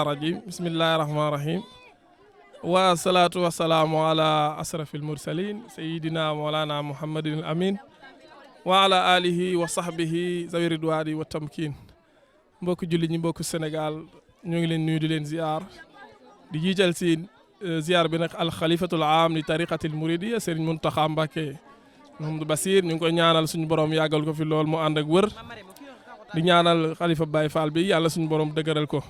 rajim bismillahi rahmani rahim wa salatu wasalaamu ala asrafil mursalin sayidina mawlana muhammadin amin wa ala alihi wa sahbihi zawi ridwani wa tamkin mbokk jullit ñi mbokk Sénégal ñoo ngi leen nuyu di leen ziar di jiital si ziar bi nag alxalifatul am li tariqatil muridiya Serigne Mountakha Mbacké Mouhamadou Bassir ñu ngi koy ñaanal suñu borom yàggal ko fi lool mu ànd ak wër di ñaanal xalifa Baye Fall bi yàlla suñu borom dëgëral ko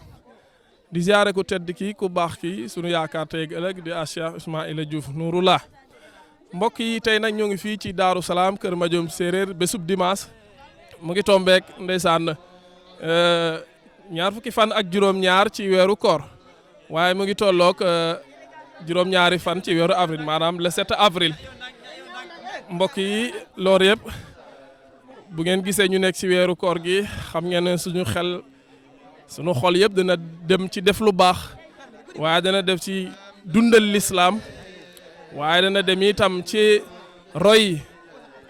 di ziare ku tedd ki ku baax ki suñu yaakaar tey ëllëg di Cheikh Ismaïla Diouf Nouroulah mbokk yi tey nag ñoo ngi fii ci Daaru Salaam Kër Madiom Séeréer bésub dimanche mu ngi tombeek ndeysaan ñaar fukki fan ak juróom-ñaar ci weeru koor waaye mu ngi tolloog juróom-ñaari fan ci weeru avril maanaam le 7 avril mbokk yi loolu yëpp bu ngeen gisee ñu nekk ci weeru koor gi xam ngeen ne suñu xol yëpp dana dem ci def lu baax waaye dana def ci dundal lislaam waaye dana dem itam ci roy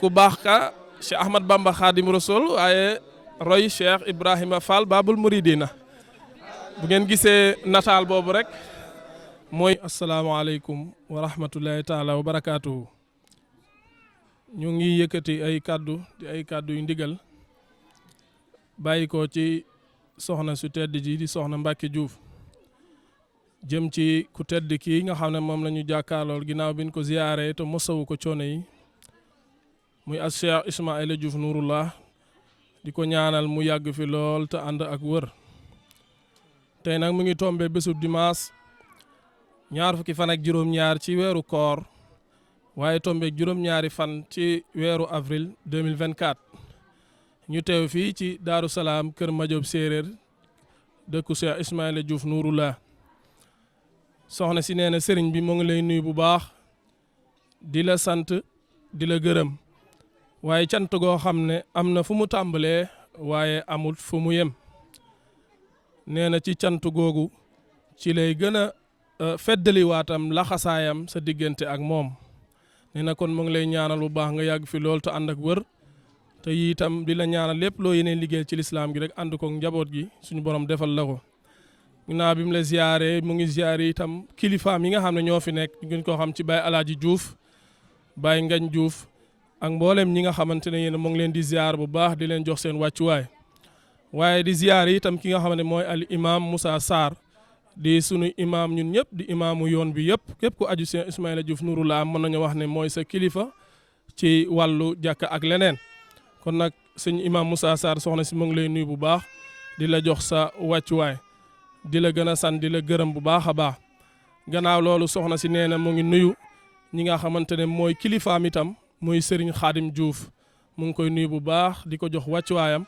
ku baax ka Cheikh Ahmad Bamba Khadim Rasoul waaye roy Cheikh Ibrahima Fall Babul Muridina bu ngeen gisee nataal boobu rek mooy asalaamaaleykum wa rahmatullahi taala wa barakaatuhu ñu ngi yëkkati ay kàddu yu ndigal bàyyi ko ci soxna su tedd ji di soxna Mbacke Diouf jëm ci ku tedd kii nga xam ne moom la ñu jàkkaarlool ginnaaw bi ñu ko ziyaare te mosawu ko coono yi muy as Cheikh Ismaïla Diouf Nouroulah di ko ñaanal mu yàgg fi lool te ànd ak wër tey nag mu ngi tombé bésu dimanche ñaar fukki fan ak juróom-ñaar ci weeru koor waaye tombé juróom-ñaari fan ci weeru avril 2024 ñu teew fii ci Daaru Salaam Kër Madiom Séeréer dëkku Cheikh Ismaïla Diouf Nouroulah soxna si nee na sëriñ bi mu ngi lay nuyu bu baax di la sant di la gërëm waaye cant goo xam ne am na fu mu tàmbalee waaye amul fu mu yem nee na ci cant googu ci lay gën a feddaliwaatam laxasaayam sa diggante ak moom nee na kon mu ngi lay ñaanal bu baax nga yàgg fi lool te ànd ak wër te itam di la ñaanal lépp loo yeneen liggéey ci lislaam gi rek ànd ko njaboot gi suñu borom defal la ko ginnaaw bi mu la ziyaare mu ngi ziyaare itam kilifaam yi nga xam ne ñoo fi nekk ñu ko xam ci Baye Alaaji Diouf Baye Ngañ Diouf ak mboolem ñi nga xamante ne yéen mu ngi leen di ziyaar bu baax di leen jox seen wàccuwaay waaye di ziyaare itam ki nga xam ne mooy al imam Moussa Sarr di sunu imam ñun ñëpp di imaamu yoon bi yëpp képp ku aju Cheikh Ismaïla Diouf Nouroulah mën nañu wax ne mooy sa kilifa ci wàllu jàkka ak leneen kon nag sëñ imam Moussa Sarr soxna si mu ngi lay nuyu bu baax di la jox sa wàccuwaay di la gën a sant di la gërëm bu baax a baax gannaaw loolu soxna si nee na mu ngi nuyu ñi nga xamante ne mooy kilifaam itam muy Serigne Khadim Diouf mu ngi koy nuyu bu baax di ko jox wàccuwaayam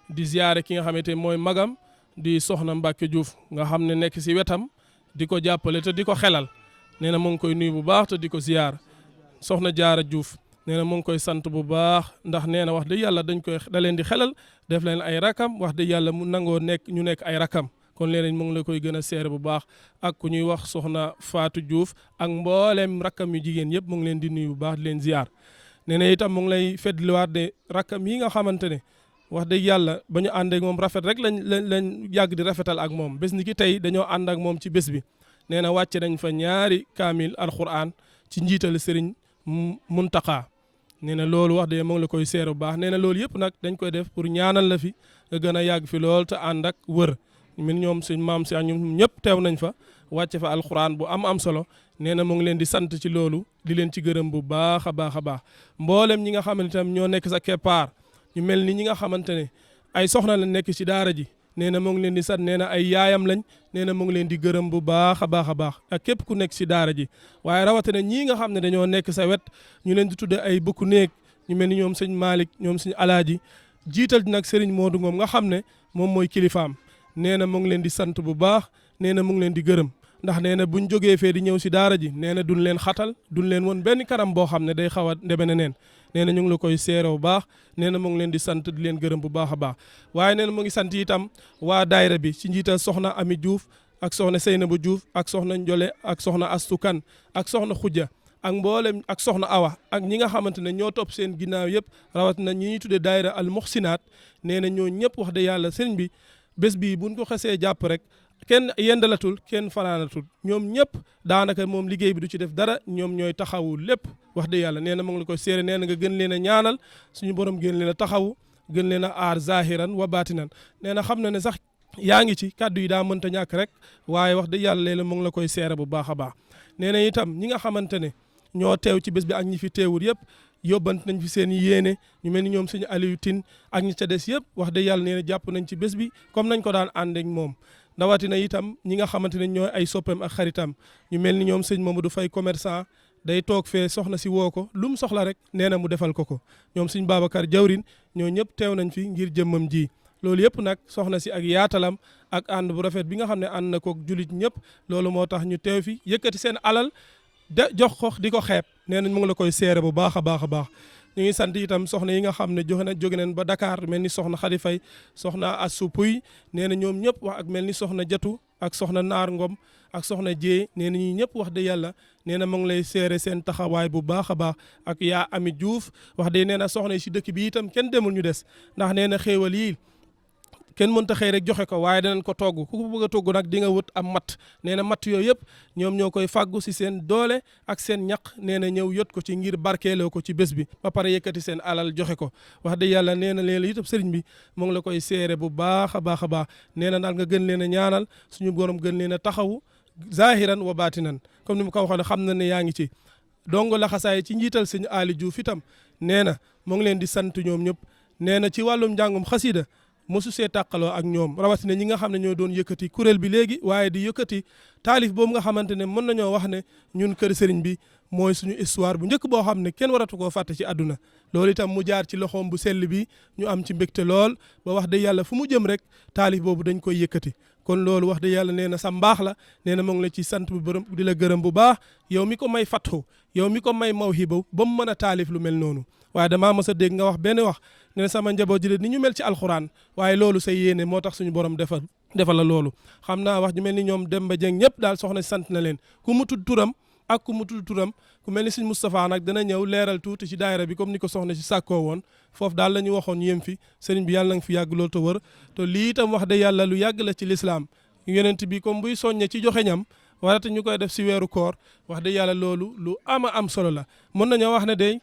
di ziyaare ki nga xamante ne mooy magam di soxna Mbacke Diouf nga xam ne nekk si wetam di ko jàppale te di ko xelal nee na mu ngi koy nuyu bu baax te di ko ziyaar soxna Jaara Diouf nee na mu ngi koy sant bu baax ndax nee na wax dëgg yàlla da leen di xelal def leen ay rakam wax dëgg yàlla mu nangoo ñu nekk ay rakam kon léeg mu ngi la koy gën a seere bu baax ak ku ñuy wax soxna Fatou Diouf ak mboolem rakam yu jigéen yëpp mu ngi leen di nuyu bu baax di leen ziar nee na itam mu ngi lay feddliwaat de rakam yi nga xamante ne wax dëgg yàlla ba ñu ànd ak moom rafet rek lañ yàgg di rafetal ak moom bés ni ki tey dañoo ànd ak moom ci bés bi nee na wàcce nañ fa ñaari kaamil alquran ci njiital Serigne Mountakha nee na loolu wax de mu ngi la koy seere bu baax nee na loolu yëpp nag dañ koy def pour ñaanal la fi nga gën a yàgg fi lool te ànd ak wër min ñoom suñ maam si ñoom ñëpp teew nañ fa wàcce fa alxuraan bu am solo nee na mu ngi leen di sant ci loolu di leen ci gërëm bu baax a baax a baax mboolem ñi nga xamante ne ñoo nekk sa keppaar ñu mel ni ñi nga xamante ne ay soxna la nekk ci daara ji nee na mu ngi leen di sant nee na ay yaayam lañ nee na mu ngi leen di gërëm bu baax a baax a baax ak képp ku nekk ci daara ji waaye rawatina ñii nga xam ne dañoo nekk sa wet ñu leen di tudde ay bëkku néeg ñu mel ni ñoom sëñ Malick ñoom sëñ Alaaji jiital nag Serigne Modou Ngom nga xam ne moom mooy kilifaam nee na mu ngi leen di sant bu baax nee na mu ngi leen di gërëm ndax nee na buñ jógee fee di ñëw si daara ji nee na duñ leen xatal duñ leen woon benn kanam boo xam ne day xaw a ndeme neen nee na ñu ngi la koy seere bu baax nee na mu ngi leen di sant di leen gërëm bu baax a baax waaye nee na mu ngi sant itam waa daayira bi ci njiital soxna Ami Diouf ak soxna Seynabou Diouf ak soxna Njole ak soxna Astu Kan ak soxna Xujja ak mboolem ak soxna Awa ak ñi nga xamante ne ñoo topp seen ginnaaw yëpp rawatina ñi ñuy tuddee daayira al muxsinaat nee na ñoo ñëpp wax de yàlla sëriñ bi bés bii buñ ko xesee jàpp rek kenn yendalatul kenn fanaanatul ñoom ñëpp daanaka moom liggéey bi du ci def dara ñoom ñooy taxawu lépp wax dëgg yàlla nee na mu ngi la koy séere nee na nga gën leen a ñaanal suñu borom gën leen a taxawu gën leen a aar zahiran wa batinan nee na xam na ne sax yaa ngi ci kàddu yi daa mënta ñàkk rek waaye wax dëgg yàlla léeg-léeg mu ngi la koy seere bu baax a baax nee na itam ñi nga xamante ne ñoo teew ci bés bi ak ñi fi teewul yëpp yóbbant nañ fi seen yéene ñu mel ni ñoom suñu Aliou Tine ak ñi ca des yëpp wax dëgg yàlla nee na jàpp nañ ci bés bi comme nañ ko daan ànd ak moom ndawatina itam ñi nga xamante ne ñooy ay soppeem ak xaritam ñu mel ni ñoom sëñ Mamadou Faye commerçant day toog fee soxna si woo ko lu mu soxla rek nee na mu defal ko ñoom sëñ Babacar Jawrin ñoo ñëpp teew nañ fi ngir jëmmam ji loolu yëpp nag soxna si ak yaatalam ak ànd bu rafet bi nga xam ne ànd na ko julit ñëpp loolu moo tax ñu teew fi yëkkati seen alal de jox ko di ko xeeb nee nañ mu ngi la koy seere bu baax a baax a baax ñu ngi sant itam soxna yi nga xam ne jóge nañ ba Dakar mel ni soxna Khady Faye soxna Assou Pouy nee na ñoom ñëpp wax ak mel ni soxna Jatu ak soxna Naar Ngom ak soxna Dieye nee na ñi ñëpp wax de yàlla nee na mu ngi lay seere seen taxawaay bu baax a baax ak yaa Ami Diouf wax de nee na soxna yi si dëkk bi itam kenn demul ñu des ndax nee na xéewal yi kenn mënta xëy rek joxe ko waaye danañ ko togg ku ko bëgg a togg nag di nga wut am matt nee na matt yooyu yëpp ñoom ñoo koy fàggu si seen doole ak seen ñaq nee na ñëw yot ko ci ngir barkeeloo ko ci bés bi ba pare yëkkati seen alal joxe ko wax dëgg yàlla nee na leen itam sëriñ bi mu ngi la koy seere bu baax a baax a baax nee na daal nga gën leen a ñaanal suñu borom gën leen a taxawu zahiran wa batinan comme ni mu ko waxoon xam na ne yaa ngi ci dongo laxasaay ci njiital sëñ Ali Diouf itam nee na mu ngi leen di sant ñoom ñëpp nee na ci wàllum njàngum xasida mosu see tàqaloo ak ñoom rawatina ñi nga xam ne ñoo doon yëkkati kuréel bi léegi waaye di yëkkati taalif boobu nga xamante ne mën nañoo wax ne ñun kër sëriñ bi mooy suñu histoire bu njëkk boo xam ne kenn waratu koo fàtte ci àdduna loolu itam mu jaar ci loxoom bu sell bi ñu am ci mbégte lool ba wax dëgg yàlla fu mu jëm rek taalif boobu dañ koy yëkkati kon loolu wax dëgg yàlla nee na sa mbaax la nee na mu ngi la ci sant bu bërëm di la gërëm bu baax yow mi ko may fatxu yow mi ko may mawhiba ba mu mën a taalif lu mel noonu waaye damaa mës a dégg nga wax benn wax ne sama njaboot ji ni ñu mel ci alxuraan waaye loolu sa yéene moo tax suñu borom defal la loolu xam naa wax ju mel ni ñoom Demba Dieng ñëpp daal soxna si sant na leen ku mu tudd turam ak ku mu tudd turam ku mel ni suñ Moustapha nag dana ñëw leeral tuuti ci daayira bi comme ni ko soxna si sàkkoo woon foofu daal la ñu waxoon yem fi sëriñ bi yàlla na nga fi yàgg loolu te wër te lii itam wax de yàlla lu yàgg la ci lislaam yonent bi comme buy soññe ci joxe ñam warata ñu koy def si weeru koor wax de yàlla loolu lu ama am solo la mën nañoo wax ne de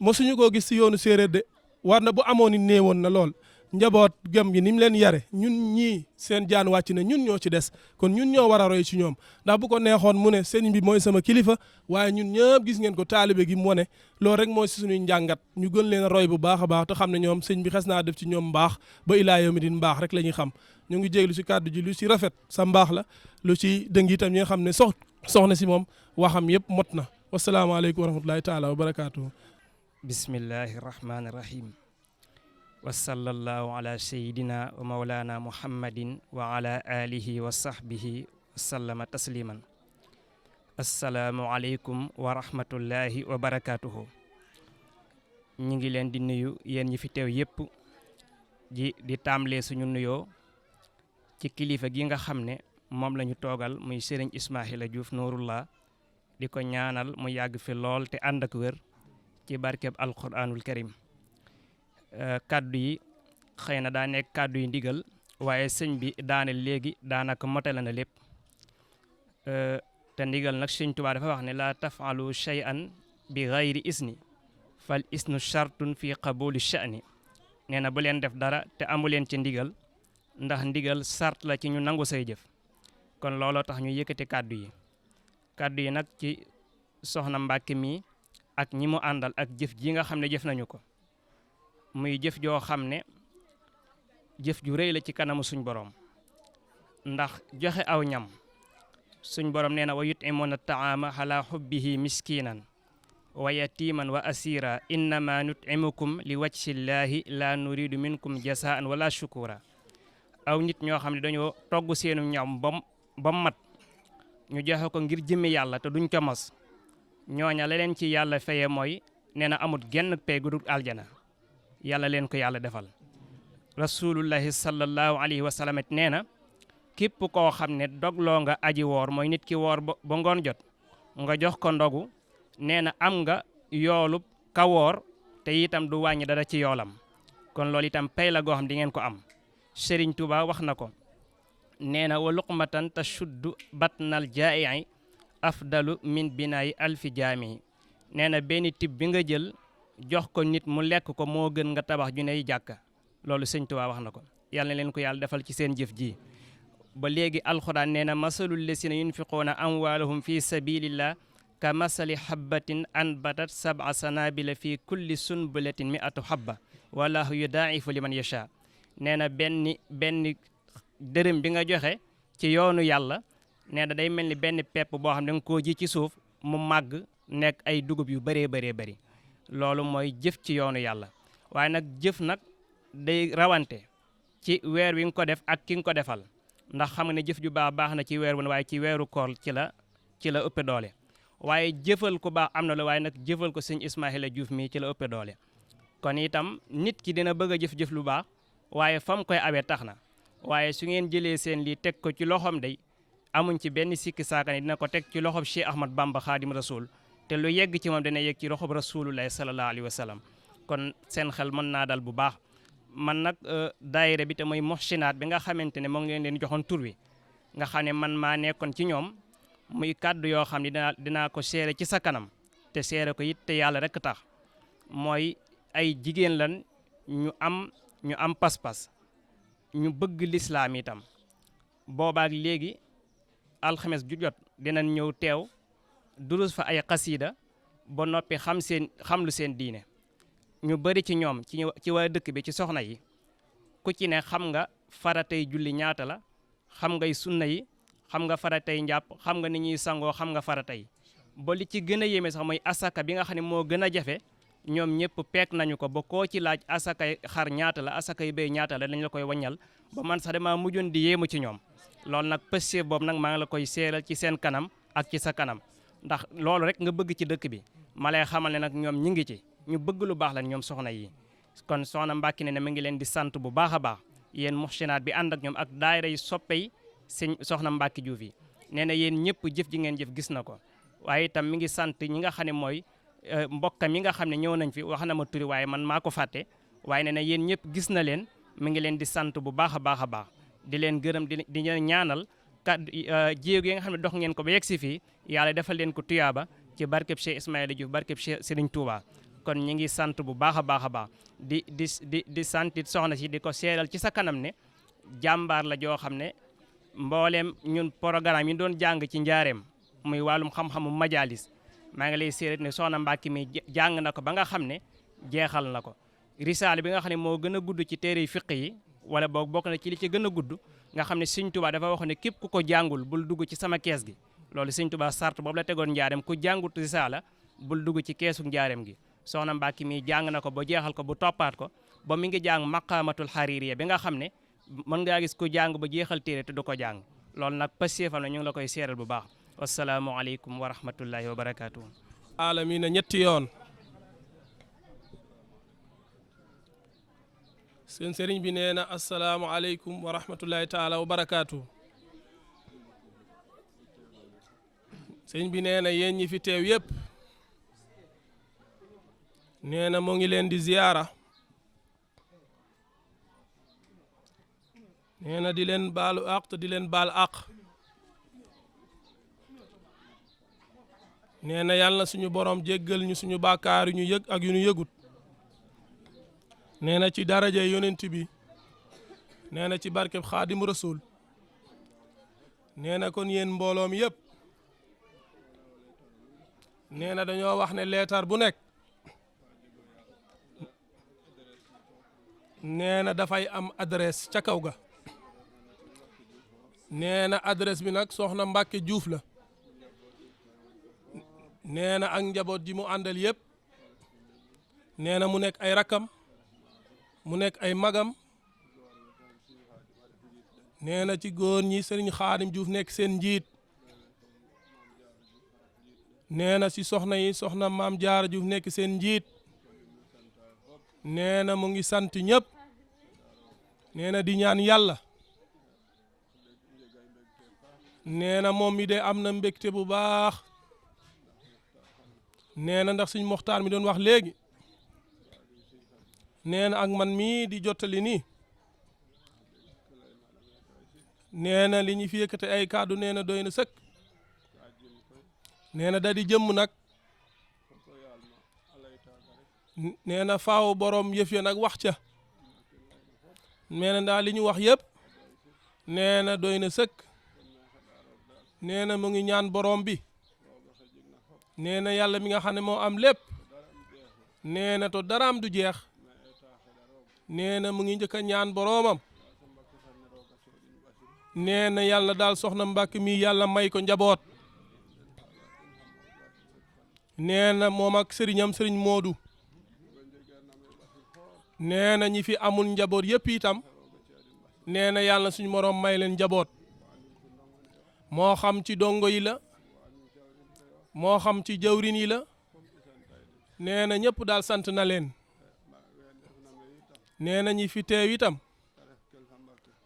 mosuñu koo gis si yoonu séeréer de war na bu amoon ni néewoon na lool njaboot gëm gi ni mu leen yare ñun ñii seen jaan wàcc na ñun ñoo ci des kon ñun ñoo war a roy ci ñoom ndax bu ko neexoon mu ne sëriñ bi mooy sama kilifa waaye ñun ñëpp gis ngeen ko taalibe gi mu wane loolu rek mooy si suñuy njàngat ñu gën leen a roy bu baax a baax te xam ne ñoom sëñ bi xes naa def ci ñoom mbaax ba ilaa yawmi din mbaax rek la ñuy xam ñu ngi jéglu si kàddu ji lu si rafet sa mbaax la lu ci dëng itam ñi nga xam ne soxna si moom waxam yëpp mot na wasalaamaaleykum wa rahmatullahi taala wa barakaatuhu bismillahi rahmaani rahim wa sallallahu ala sayidina wa maulana muhammadin wa ala alihi wa sahbihi wa sallama tasliman assalaamu aleykum wa rahmatullahi wa barakatuhu ñi ngi leen di nuyu yéen ñi fi teew yépp di tàmbalee suñu nuyoo ci kilifa gi nga xam ne moom la ñu toogal muy Sëriñ Ismaila Diouf Nourullah di ko ñaanal mu yàgg fi lool te ànd ak wér ci barkeb alquranul karim kaddu yi xëy na daa nekk kaddu yi ndigal waaye sëñ bi daane léegi daanaka motale na lépp te ndigal nag sëñ Tuubaa dafa wax ne laa tafalu shay'an bi gayri isni fal isnu shartun fi qabuli sha'ni nee na bu leen def dara te amu leen ci ndigal ndax ndigal sart la ci ñu nangu say jëf kon looloo tax ñu yëkkati kaddu yi nag ci soxna Mbàkke mi ak ñi mu àndal ak jëf ji nga xam ne jëf nañu ko muy jëf joo xam ne jëf ju rëy la ci kanamu suñ borom ndax joxe aw ñam suñ borom nee na wa yutimuna taama ala hubbihi miskinan wa yatiman wa asira innama nutimukum li wajhillahi la nuridu minkum jasaan wala shukura aw nit ñoo xam ne dañoo togg seenu ñam ba mat ñu joxe ko ngir jëmmi yàlla te duñ ko mos ñooña la leen ci yàlla feye mooy nee na amut genn pay gu dul aljana yàlla leen ko yàlla defal rasulullahi sallallahu alayhi wa sallam nee na képp koo xam ne dogloo nga aji woor mooy nit ki woor ba ngoon jot nga jox ko ndogu nee na am nga yoolub ka woor te itam du wàññi dara ci yoolam kon loolu itam pay la goo xam di ngeen ko am Serigne Touba wax na ko nee na wa luqmatan tashuddu batnal jaa'i afdalu min binaayi alfi jaami. nee na benn tib bi nga jël jox ko nit mu lekk ko moo gën nga tabax ju ney jàkka. loolu sëñ Tuubaa wax na ko. yàlla na leen ko yàlla defal ci seen jëf ji. ba léegi alxuraan nee na masalul lesina yunfiquuna amwaalahum fi sabilillah ka masali habbatin anbatat sab'a sanabila fi kulli sunbulatin mi'atu habba wallahu yudaa'ifu liman yasha. nee na benn dërëm bi nga joxe ci yoonu yàlla nee na day mel ni benn pepp boo xam ne da nga koo ji ci suuf mu màgg nekk ay dugub yu bëree bëri. loolu mooy jëf ci yoonu yàlla. waaye nag jëf nag day rawante ci weer wi nga ko def ak ki nga ko defal. ndax xam nga ne jëf ju baax na ci weer wu waaye ci weeru koor ci la ëpp doole. waaye jëfal ko baax am na la waaye nag jëfal ko sëñ Ismaïla Diouf mii ci la ëpp doole. kon itam nit ki dina bëgg a jëf lu baax waaye fam koy awee tax na. waaye su ngeen jëlee seen lii teg ko ci loxoom day amuñ ci benn sikki saaka ne dina ko teg ci loxob Cheikh Ahmad Bamba Xaadim Rasul te lu yegg ci moom dina yegg ci loxob Rasulullahi sallallahu alayhi wa sallam. kon seen xel mën naa dal bu baax. man nag daayira bi te mooy Muhsinaat bi nga xamante ne moo ngi leen joxoon tur wi nga xam ne man maa nekkoon ci ñoom muy kàddu yoo xam ne dinaa ko seere ci sa kanam te seere ko it te yàlla rek tax. mooy ay jigéen lan ñu am pas-pas ñu bëgg lislaam itam. boobaak léegi alxames ju jot dinañ ñëw teew durus fa ay xasiida ba noppi xam lu seen diine. ñu bëri ci ñoom ci waa dëkk bi ci soxna yi ku ci ne xam nga faratay julli ñaata la, xam ngay sunna yi, xam nga faratay njàpp, xam nga ni ñuy sangoo, xam nga faratay. ba li ci gën a yéeme sax mooy asaka bi nga xam ne moo gën a jafe ñoom ñëpp peek nañu ko ba koo ci laaj asakay xar ñaata la asakay béy ñaata la dañ la koy waññal ba man sax damaa mujjoon di yéemu ci ñoom. loolu nag pëste boobu nag maa ngi la koy seeral ci seen kanam ak ci sa kanam ndax loolu rek nga bëgg ci dëkk bi ma lay xamal ne nag ñoom ñi ngi ci ñu bëgg lu baax la ñoom soxna yi. kon soxna Mbàkke ne mi ngi leen di sant bu baax a baax yéen Muhsinaat bi ànd ak ñoom ak daayira yi soppe yi sëñ soxna Mbàkke Diouf yi. nee na yéen ñëpp jëf ji ngeen jëf gis na ko waaye itam mi ngi sant ñi nga xam ne mooy mbokkam yi nga xam ne ñëw nañ fi wax na ma turi waaye man maa ko fàtte waaye nee na yéen ñëpp gis na leen mi ngi leen di sant bu baax a baax a baax di leen gërëm di leen ñaanal kàddu jéego yi nga xam ne dox ngeen ko ba yegg si fii yàlla defal leen ko tuyaaba ci barkeb Cheikh Ismaïla Diouf barkeb Cheikh Serigne Touba. kon ñi ngi sant bu baax a baax a baax di santit soxna si di ko seeral ci sa kanam ne jàmbaar la joo xam ne mbooleem ñun programme yi doon jàng ci njaareem muy wàllum xam-xamu majalis maa ngi lay seeral ne soxna Mbàkke mi jàng na ko ba nga xam ne jeexal na ko. risaale bi nga xam ne moo gën a gudd ci téere fiq yi wala boog bokk na ci li ci gën a gudd nga xam ne Sëñ Tuubaa dafa wax ne képp ku ko jàngul bul dugg ci sama kees gi. loolu Sëñ Tuubaa sart boobu la tegoon njaareem ku jàngut risaala bul dugg ci keesu njaareem gi. soxna Mbàkke mi jàng na ko ba jeexal ko bu toppaat ko ba mi ngi jàng maqaamatul xariiriya bi nga xam ne mën ngaa gis ku jàng ba jeexal téere te du ko jàng loolu nag passeefam na ñu ngi la koy seeral bu baax. wasalaamualeykum wa rahmatullahi wa barakaatu. aalamiina ñetti yoon seen sëriñ bi nee na asalaamualeykum wa rahmatullahi taala wa barakaatu. sëriñ bi nee na yéen ñi fi teew yépp nee na moo ngi leen di ziyaara nee na di leen baalu àq te di leen baal àq nee na yàlla na suñu borom jéggal ñu suñu bàkkaar yu ñu yëg ak yu ñu yëgut nee na ci daraja yonent bi nee na ci barkeb Xaadim Rasul nee na kon yéen mbooloom yëpp nee na dañoo wax ne leetar bu nekk nee na dafay am adresse ca kaw ga nee na adresse bi nag soxna Mbàkke Diouf la nee na ak njaboot ji mu àndal yëpp nee na mu nekk ay rakkam mu nekk ay magam nee na ci góor ñi Sëriñ Xaadim Diouf nekk seen njiit nee na ci soxna yi soxna Maam Jaara Diouf nekk seen njiit nee na mu ngi sant ñëpp nee na di ñaan yàlla nee na moom mi de am na mbégte bu baax nee na ndax suñ Moxtaar mi doon wax léegi nee na ak man mii di jottali nii nee na li ñu fi yëkkate ay kàddu nee na doy na sëkk nee na da di jëmm nag nee na faaw borom yëf ya nag wax ca nee na daal li ñu wax yëpp nee na doy na sëkk nee na mu ngi ñaan borom bi nee na yàlla mi nga xam ne moo am lépp nee na to daraam du jeex nee na mu ngi njëkk a ñaan boroomam nee na yàlla daal soxna Mbàkke mi yàlla may ko njaboot nee na moom ak sëriñam sëriñ Moodu nee na ñi fi amul njaboot yëpp itam nee na yàlla suñu moroom may leen njaboot moo xam ci dongo yi la moo xam ci jawrin yi la nee na ñëpp daal sant na leen nee na ñi fi teew itam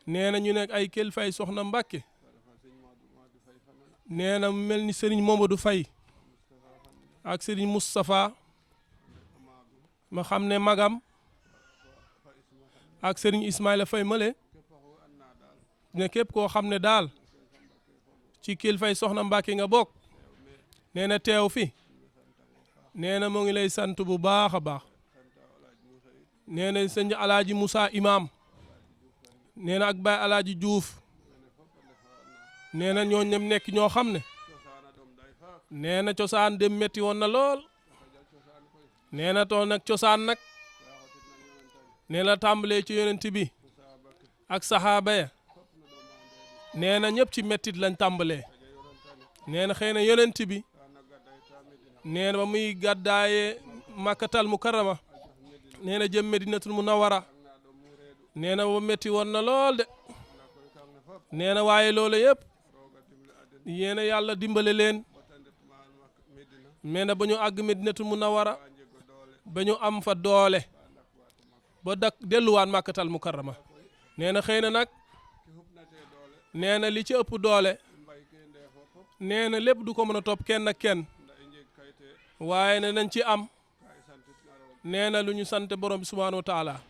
nee na ñu nekk ay kilifay soxna Mbàkke nee na mu mel ni sëriñ Mamadou Faye ak sëriñ Moustapha ma xam ne magam ak sëriñ Ismaïla Faye male ne képp koo xam ne daal ci kilifay soxna Mbàkke nga bokk nee na teew fi nee na mu ngi lay sant bu baax a baax nee na sëñ Alaaji Moussa Imam nee na ak Baay Alaaji Diouf nee na ñoo ñem nekk ñoo xam ne nee na cosaan dem metti woon na lool nee na toon nag cosaan nag nee na tàmbalee ci yonent bi ak saxaaba ya nee na ñëpp ci mettit lañ tàmbalee nee na xëy na yonent bi nee na ba muy gàddaaye Makkatal Mukarrama nee na jëm Medinatul Munawwara nee na ba metti woon na lool de nee na waaye loolu yëpp yéena yàlla dimbale leen nee na ba ñu àgg Medinatul Munawwara ba ñu am fa doole ba delluwaat Makkatal Mukarrama nee na xëy na nag nee na li ci ëpp doole nee na lépp du ko mën a topp kenn ak kenn waaye ne nañ ci am nee na lu ñu sant borom bi subhaanahu wa taala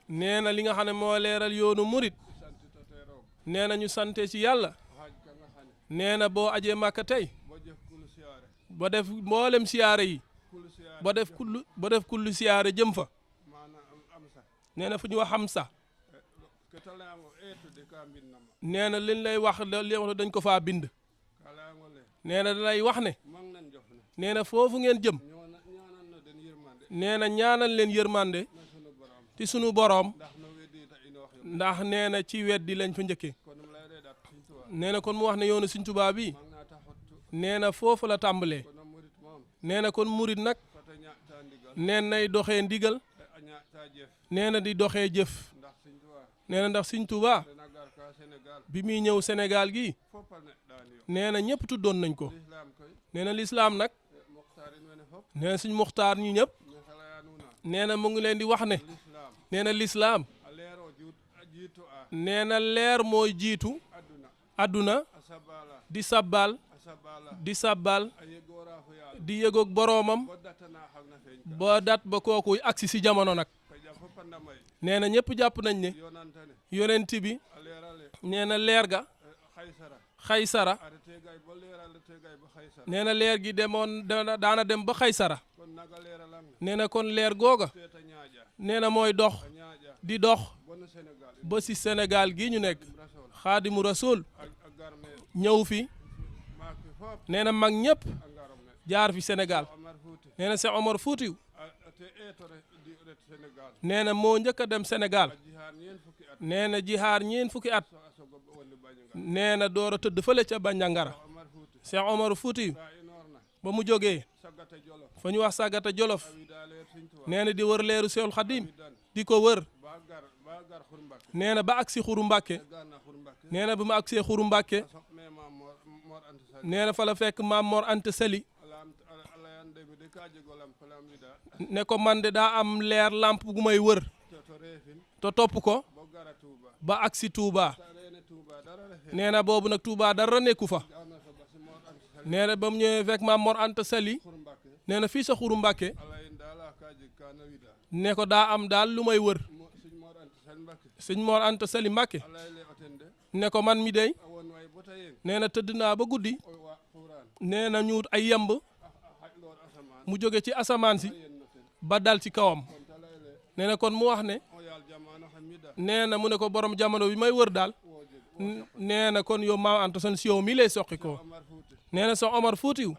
nee na li nga xam ne moo leeral yoonu murit nee na ñu sante ci yàlla nee na boo ajee Màkka tey ba def mboolem siyaare yi ba def kullu siyaare jëm fa nee na fu ñu wax xam sa nee na liñ lay wax dañ ko faa bind nee na dalay wax ne nee na foofu ngeen jëm nee na ñaanal leen yërmande ci sunu boroom ndax nee na ci weddi lañ fa njëkkee nee na kon mu wax ne yoonu Sëriñ Tuubaa bi nee na foofu la tàmbalee nee na kon murit nag nee nay doxee ndigal nee na di doxee jëf nee na ndax Sëriñ Tuubaa bi muy ñëw Sénégal gi nee na ñëpp tuddoon nañ ko nee na lislaam nag nee na suñ muxtaar ñu ñëpp nee na mu ngi leen di wax ne nee na lislaam nee na leer mooy jiitu adduna di sabbal di yëgoog boroomam ba dat ba kooku agsi si jamono nag nee na ñëpp jàpp nañ ne yonent bi nee na leer ga xaysara nee na leer gi demoon daana dem ba xaysara nee na kon leer googa nee na mooy dox di dox ba si Sénégal gi ñu nekk Xaadimu Rasuul ñëw fi nee na mag ñëpp jaar fi Sénégal nee na Cheikh Omar Foutiou nee na moo njëkk a dem Sénégal nee na jihaar ñeen fukki at nee na door a tëdd fële ca Bandiangara Cheikh Omar Foutiou ba mu jógee fa ñu wax Sagata Jolof nee na di wër leeru Seexul Xadim di ko wër nee na ba agsi Xuru Mbàkke nee na ba mu agsee Xuru Mbàkke nee na fa la fekk Maam Mor Anta Sali ne ko man de daa am leer lamp gu may wër te topp ko ba agsi Touba nee na boobu nag Touba dara nekku fa nee na ba mu ñëwee fekk Maam Mor Anta Sali nee na fii sa Xuru Mbàkke ne ko daa am daal lu may wër sëñ Mor Anta Sali Mbàkke ne ko man mi dey nee na tëdd naa ba guddi nee na ñu ay yemb mu jóge ci asamaan si ba dal ci kawam nee na kon mu wax ne nee na mu ne ko borom jamono bi may wër daal nee na kon yow Maam Anta Sali si yow mi lay soqi ko nee na sa Omar Fuutiyu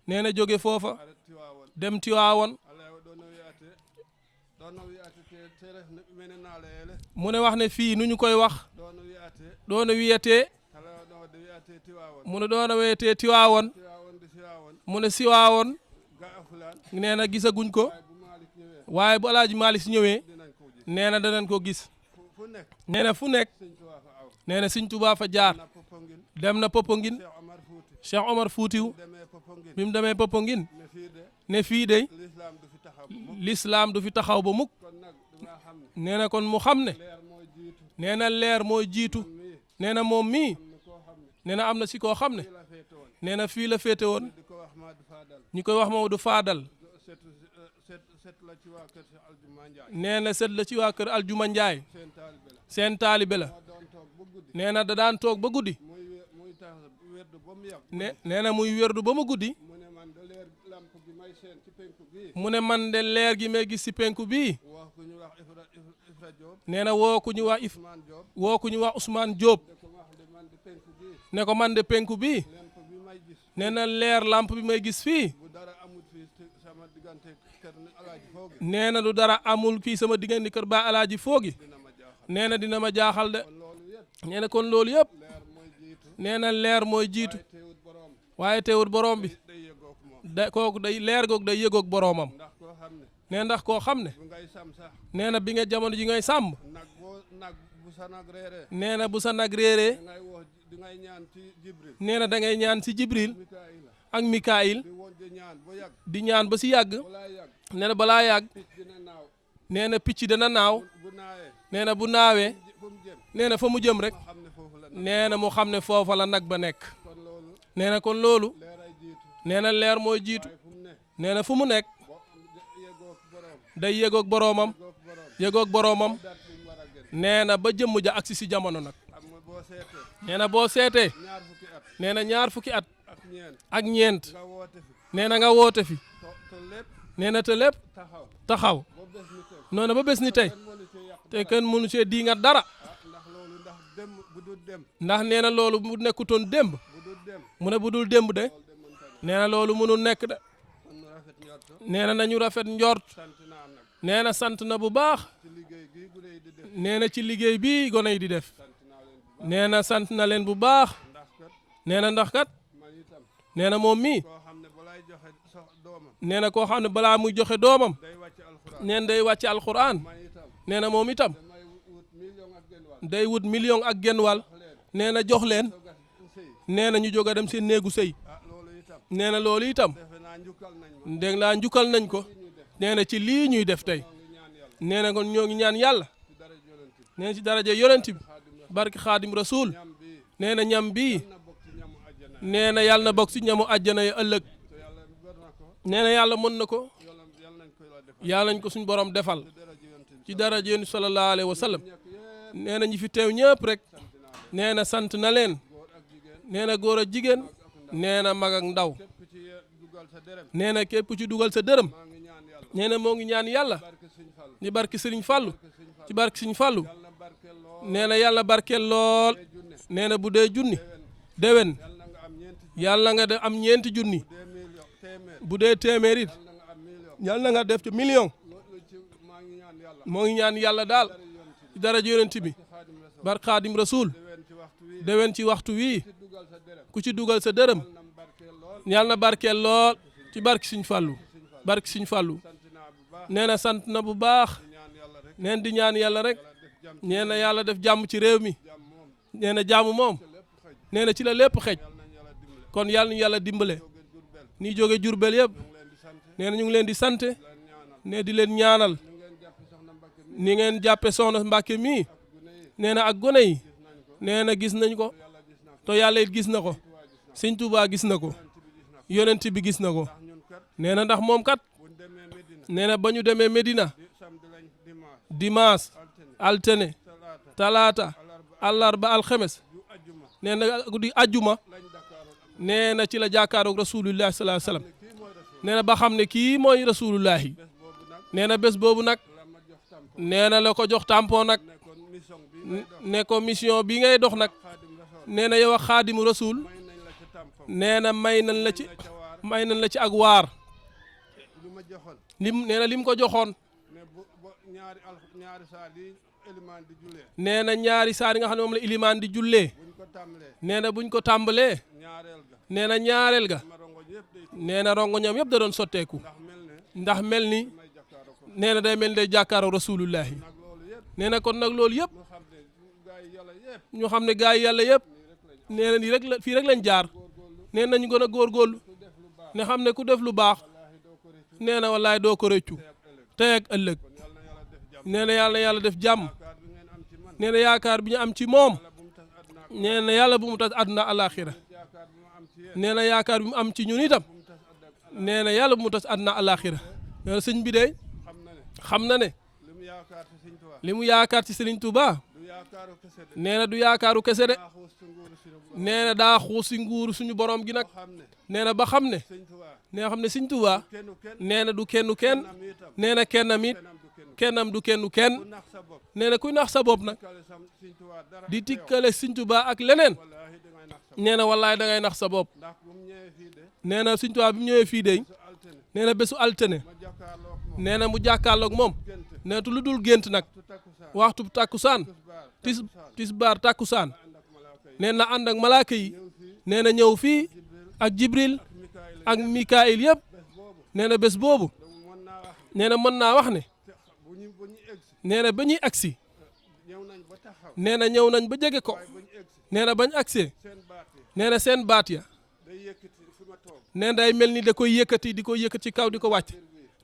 nee na jóge foofa dem Tiwaawoon mu ne wax ne fii nu ñu koy wax doona wiyatee mu ne doona wiyatee Tiwaawoon mu ne Siwaawoon nee na gisaguñ ko waaye bu Alaaji Maalik Si ñëwee nee na danañ ko gis nee na fu nekk nee na Sëñ Tuubaa fa jaar dem na Popenguine Cheikh Omar Fuutiyu bi mu demee Popenguine ne fii de l'islam du fi taxaw ba mukk nee na kon mu xam ne nee na leer mooy jiitu nee na moom mii nee na am na si koo xam ne nee na fii la féete woon ñu koy wax Maodo Fadal nee na set la ci waa kër Aljuma Njaay seen taalibe la nee na da daan toog ba guddi nee na muy werdu ba mu guddi mu ne man de leer gi may gis si penku bii nee na woo ku ñu wax Ousmane Diop ne ko man de penku bii nee na leer lamp bi may gis fii nee na du dara amul fii sama diggante kër ba Alaaji Foogi nee na dina ma jaaxal de nee na kon loolu yëpp nee na leer mooy jiitu waaye teewut borom bi da kooku day leer goog day yëgoog boroomam nee ndax koo xam ne nee na bi nga jamono ji ngay sàmm nee na bu sa nag réeree nee na da ngay ñaan ci Jibril ak Mikaayil di ñaan ba si yàgg nee na balaa yàgg nee na picc dana naaw nee na bu naawee nee na fa mu jëm rek nee na mu xam ne foofa la nag ba nekk nee na kon loolu nee na leer mooy jiitu nee na fu mu nekk day yëgoog boroomam nee na ba jëmm ja agsi si jamono nag nee na boo seetee nee na ñaar fukki at ak ñeent nee na nga woote fi nee na te lépp taxaw noonu ba bés ni tey te kenn mënu see di nga dara ndax nee na loolu bu nekkutoon démb mu ne bu dul démb de nee na loolu mënul nekk de nee na nañu rafet njort nee na sant na bu baax nee na ci liggéey bi gone yi di def nee na sant na leen bu baax nee na ndax kat nee na moom mii nee na koo xam ne balaa muy joxe doomam nee na day wàcce alxuraan nee na moom itam day wut million ak genn wàll nee na jox leen nee na ñu jóg a dem seen néegu sëy nee na loolu itam dégg naa njukkal nañ ko nee na ci lii ñuy def tey nee na kon ñoo ngi ñaan yàlla nee na ci daraja yonent bi barki xaadim rasul nee na ñam bii nee na yàlla na bokk ci ñamu àjjana yi ëllëg nee na yàlla mën na ko yàlla nañ ko suñ borom defal ci daraja yonent sallallahu alayhi wa sallam nee na ñi fi teew ñëpp rek nee na sant na leen nee na góor a jigéen nee na mag ak ndaw nee na képp ku ci dugal sa dërëm nee na moo ngi ñaan yàlla ni barki Sëriñ Fàllu ci barki Sëriñ Fàllu nee na yàlla barkeel lool nee na bu dee junni déwén yàlla nga def am ñeenti junni bu dee téeméer it yàlla nga def ci million moo ngi ñaan yàlla daal ci daraja yonent bi bar Xaadim Rasuul déwén ci waxtu wii ku ci dugal sa dërëm yàlla na barkeel lool ci barki Sëriñ Fàllu barki Sëriñ Fàllu nee na sant na bu baax neen di ñaan yàlla rek nee na yàlla def jàmm ci réew mi nee na jàmm moom nee na ci la lépp xej kon yàlla ñu yàlla dimbale ni jóge Jurbel yëpp nee na ñu ngi leen di sant ne di leen ñaanal ni ngeen jàppe soxna Mbàkke mii nee na ak gone yi nee na gis nañ ko to yàlla it gis na ko Sëñ Tuubaa gis na ko yonent bi gis na ko nee na ndax moom kat nee na ba ñu demee Medina dimanche altine talaata àllarba alxemes nee na guddi ajjuma nee na ci la jàkkaaroog rasulullahi sallallahu alayhi wasallam nee na ba xam ne kii mooy rasulullahi nee na bés boobu nag nee na la ko jox tampon nag ne ko mission bi ngay dox nag nee na yow ak xaadimu rasul nee na may nañ la ci ak waar nee na lim ko joxoon nee na ñaari saar yi nga xam ne moom la ilimaan di jullee nee na buñ ko tàmbalee nee na ñaareel ga nee na rongo ñoom yëpp da doon sotteeku ndax mel ni nee na day mel ni day jàkkaaroo rasulullahi nee na kon nag loolu yëpp ñu xam ne gaa yi yàlla yëpp nee na nii rek la fii rek lañ jaar nee nañu gën a góorgóorlu ne xam ne ku def lu baax nee na wallaay doo ko rëccu tey ak ëllëg nee na yàlla def jàmm nee na yaakaar bi ñu am ci moom nee na yàlla bu mu tas àdduna alaxira nee na yaakaar bi mu am ci ñun itam nee na yàlla bu mu tas àdduna alaxira nee na sëñ bi de xam na ne li mu yaakaar ci Sëriñ Tuubaa nee na du yaakaaru kese de nee na daa xuus si nguuru suñu borom gi nag nee na ba xam ne nee na xam ne Sëriñ Tuubaa nee na du kenn nee na kennam it kennam du kenn nee na kuy nax sa bopp nag di tikkale Sëriñ Tuubaa ak leneen nee na wallaay da ngay nax sa bopp nee na Sëriñ Tuubaa bi mu ñëwee fii de nee na bésu altine nee na mu jàkkaarloog moom nee na tu lu dul gént nag waxtu takkusaan tisbaar takkusaan nee na ànd ak malaaka yi nee na ñëw fii ak Jibril ak Mikaayil yëpp nee na bés boobu nee na mën naa wax ne nee na ba ñuy agsi nee na ñëw nañ ba jege ko nee na bañ agsee nee na seen baat ya nee na day mel ni da koy yëkkati di ko yëkkati ci kaw di ko wàcc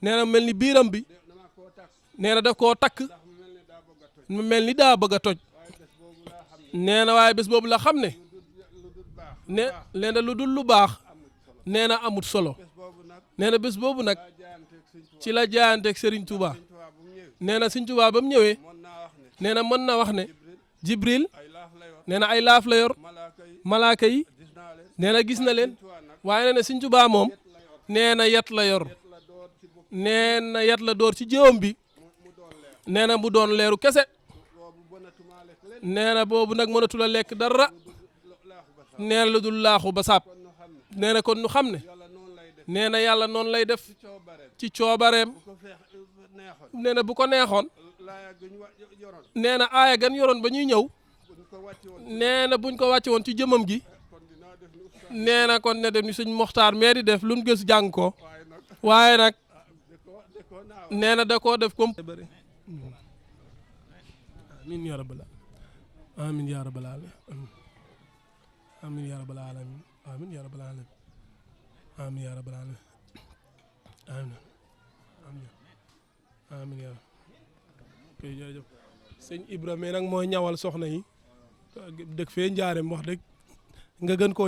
nee na mel ni biiram bi nee na daf koo takk mu mel ni daa bëgg a toj nee na waaye bés boobu la xam ne nee na lu dul lu baax nee na amut solo nee na bés boobu nag ci la jaayanteeg Serigne Touba nee na Serigne Touba ba mu ñëwee nee na mën na wax ne Jibril nee na ay laaf la yor malaaka yi nee na gis na leen waaye nee na Serigne Touba moom nee na yat la yor nee na yat la door ci jëwam bi nee na mu doon leeru kese nee na boobu nag mënatu la lekk dara nee na lu dul laaxu ba sàpp nee na kon nu xam ne nee na yàlla noonu lay def ci coobareem nee na bu ko neexoon nee na aaya gan yoroon ba ñuy ñëw nee na buñ ko wàcce woon ci jëmam gi nee na kon ne def ni suñ moxtaar mee di def lu mu gës jàng ko waaye nag nee na da koo def comme amin ya rabbal amin ya rabbal alamin amin ya rabbal alamin amin ya rabbal alamin amin ya rabbal alamin amin ya koy jërëjëf sëñ Ibrahima nag mooy ñawal soxna yi dëkk fee Njaareem wax dëgg nga gën koo